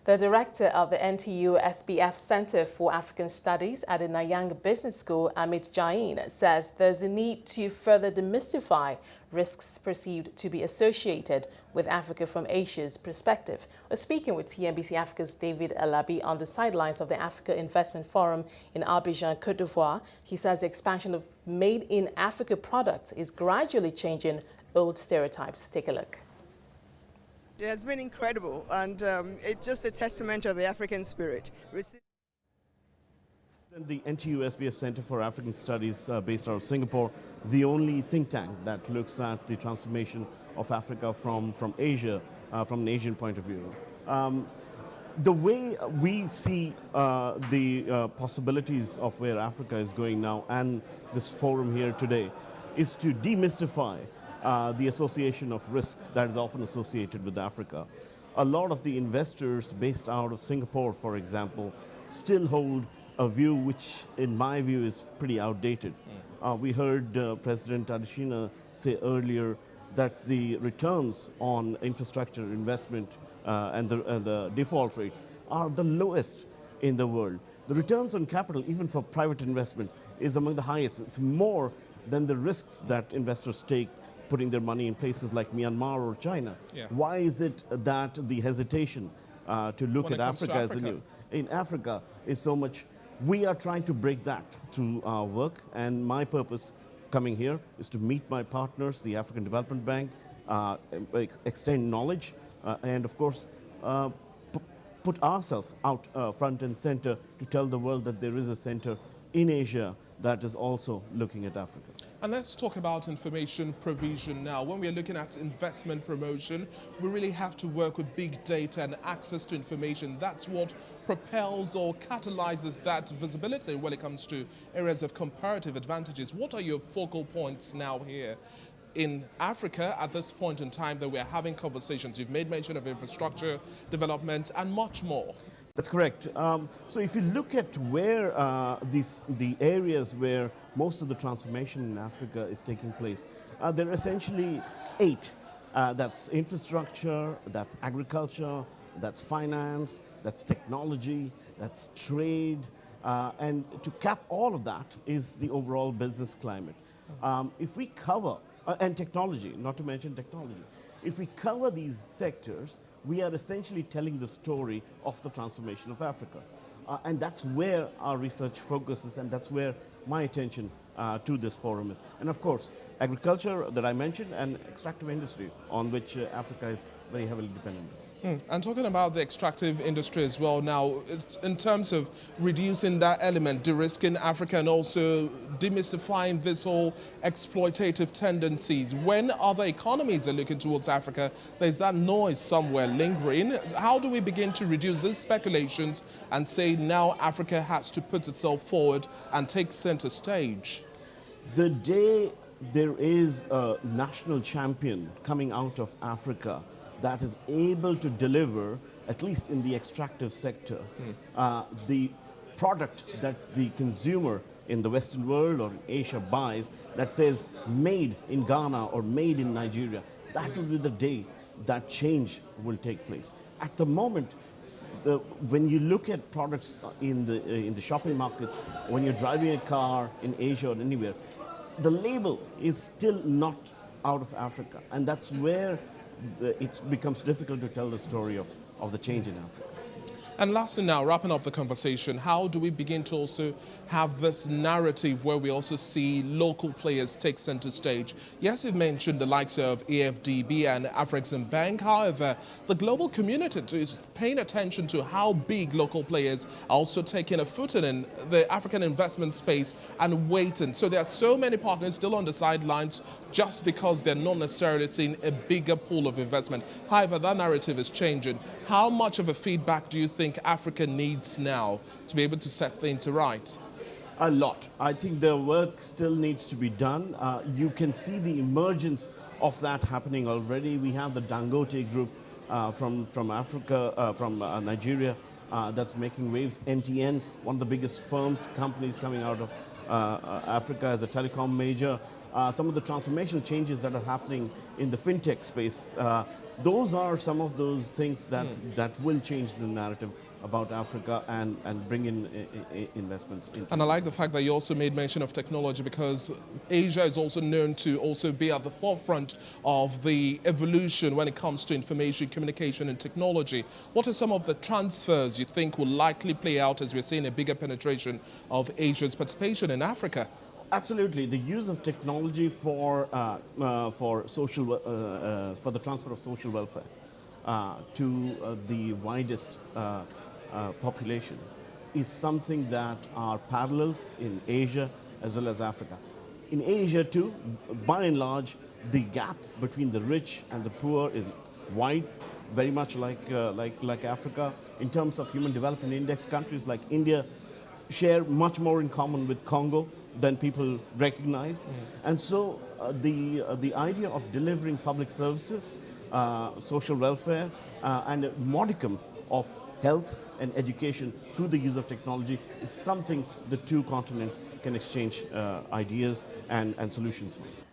The director of the NTU-SBF Centre for African Studies at the Nanyang Business School, Amit Jain, says there's a need to further demystify risks perceived to be associated with Africa from Asia's perspective. We're speaking with CNBC Africa's David Alabi on the sidelines of the Africa Investment Forum in Abidjan, Côte d'Ivoire. He says the expansion of made-in-Africa products is gradually changing old stereotypes. Take a look. It has been incredible, and it's just a testament of the African spirit. The NTU-SBF Centre for African Studies based out of Singapore, the only think tank that looks at the transformation of Africa from Asia, from an Asian point of view. The way we see the possibilities of where Africa is going now and this forum here today is to demystify the association of risk that is often associated with Africa. A lot of the investors based out of Singapore, for example, still hold a view which, in my view, is pretty outdated. We heard President Adesina say earlier that the returns on infrastructure investment and the default rates are the lowest in the world. The returns on capital, even for private investments, is among the highest. It's more than the risks that investors take putting their money in places like Myanmar or China. Yeah. Why is it that the hesitation to look at Africa as a new in Africa is so much? We are trying to break that through our work, and my purpose coming here is to meet my partners, the African Development Bank, extend knowledge, and of course put ourselves out front and center to tell the world that there is a center in Asia that is also looking at Africa. And let's talk about information provision now. When we're looking at investment promotion, we really have to work with big data and access to information. That's what propels or catalyzes that visibility when it comes to areas of comparative advantages. What are your focal points now here in Africa at this point in time that we're having conversations? You've made mention of infrastructure development and much more. That's correct. So if you look at where the areas where most of the transformation in Africa is taking place, there are essentially 8. That's infrastructure, that's agriculture, that's finance, that's technology, that's trade, and to cap all of that is the overall business climate. If we cover, and technology, not to mention technology, if we cover these sectors, we are essentially telling the story of the transformation of Africa. And that's where our research focuses, and that's where my attention to this forum is. And of course, agriculture that I mentioned and extractive industry on which Africa is very heavily dependent. And talking about the extractive industry as well now, it's in terms of reducing that element, de-risking Africa and also demystifying this whole exploitative tendencies. When other economies are looking towards Africa, there's that noise somewhere lingering. How do we begin to reduce these speculations and say now Africa has to put itself forward and take center stage? The day there is a national champion coming out of Africa that is able to deliver, at least in the extractive sector, the product that the consumer in the Western world or in Asia buys that says made in Ghana or made in Nigeria, that will be the day that change will take place. At the moment, when you look at products in the shopping markets, when you're driving a car in Asia or anywhere, the label is still not out of Africa, and that's where it becomes difficult to tell the story of the change in Africa. And lastly now, wrapping up the conversation, how do we begin to also have this narrative where we also see local players take center stage? Yes, you've mentioned the likes of AFDB and Afrexim Bank. However, the global community is paying attention to how big local players are also taking a footing in the African investment space and waiting. So there are so many partners still on the sidelines just because they're not necessarily seeing a bigger pool of investment. However, that narrative is changing. How much of a feedback do you think Africa needs now to be able to set things right? A lot. I think the work still needs to be done. You can see the emergence of that happening already. We have the Dangote group from Africa, from Nigeria, that's making waves. MTN, one of the biggest companies coming out of Africa as a telecom major. Some of the transformational changes that are happening in the fintech space those are some of those things that will change the narrative about Africa and bring in investments. And I like the fact that you also made mention of technology, because Asia is also known to also be at the forefront of the evolution when it comes to information, communication and technology. What are some of the transfers you think will likely play out as we're seeing a bigger penetration of Asia's participation in Africa? Absolutely, the use of technology for social for the transfer of social welfare to the widest population is something that are parallels in Asia as well as Africa. In Asia too, by and large, the gap between the rich and the poor is wide, very much like Africa. In terms of Human Development Index, countries like India share much more in common with Congo than people recognize. And so the idea of delivering public services, social welfare, and a modicum of health and education through the use of technology is something the two continents can exchange ideas and solutions with.